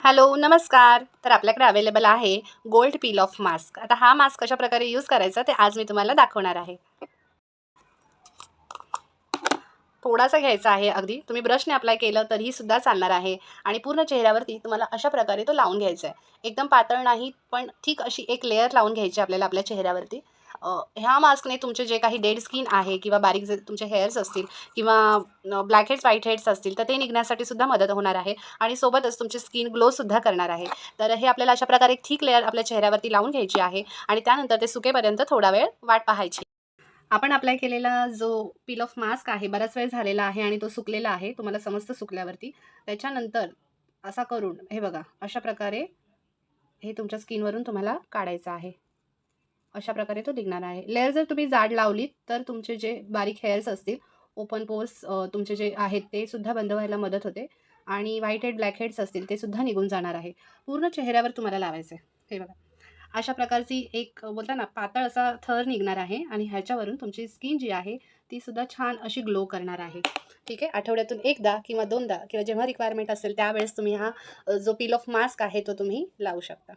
Hello, नमस्कार. तर आपल्याकडे अवेलेबल आहे गोल्ड पील ऑफ मास्क. आता हा मास्क कशाप्रकारे यूज करायचा ते आज मी तुम्हाला दाखवणार आहे. थोडासा घ्यायचा आहे अगदी. तुम्ही ब्रशने अप्लाय केलं तरीही सुद्धा चालणार आहे आणि पूर्ण चेहऱ्यावरती तुम्हाला अशा प्रकारे तो लावून घ्यायचा आहे. एकदम पातळ नाही, पण ठीक अशी एक लेयर लावून घ्यायची आपल्याला आपल्या चेहऱ्यावरती. ह्या मास्कने तुमचे जे काही डेड स्किन आहे किंवा बारीक जे तुमचे हेअर्स असतील किंवा ब्लॅक हेड्स, व्हाईट हेड्स असतील, तर ते निघण्यासाठी सुद्धा मदत होणार आहे आणि सोबतच तुमची स्किन ग्लोसुद्धा करणार आहे. तर हे आपल्याला अशा प्रकारे एक थिक लेयर आपल्या चेहऱ्यावरती लावून घ्यायची आहे आणि त्यानंतर ते सुकेपर्यंत थोडा वेळ वाट पाहायची. आपण अप्लाय केलेला जो पील ऑफ मास्क आहे, बराच वेळ झालेला आहे आणि तो सुकलेला आहे. तुम्हाला समजतं सुकल्यावरती. त्याच्यानंतर असा करून हे बघा, अशा प्रकारे हे तुमच्या स्किनवरून तुम्हाला काढायचं आहे. अशा प्रकारे तो निघणार आहे. लेयर जर तुम्ही जाड लावलीत, तर तुमचे जे बारीक हेअर्स असतील, ओपन पोर्स तुमचे जे आहेत, ते सुद्धा बंद व्हायला मदत होते आणि व्हाईट हेड, ब्लॅक हेड्स असतील, ते सुद्धा निघून जाणार आहे. पूर्ण चेहऱ्यावर तुम्हाला लावायचं आहे. हे बघा. अशा प्रकारची एक बोलता ना पातळ असा थर निघणार आहे आणि ह्याच्यावरून तुमची स्किन जी आहे ती सुद्धा छान अशी ग्लो करणार आहे. ठीक आहे. आठवड्यातून एकदा किंवा दोनदा किंवा जेव्हा रिक्वायरमेंट असेल त्यावेळेस तुम्ही हा जो पील ऑफ मास्क आहे तो तुम्ही लावू शकता.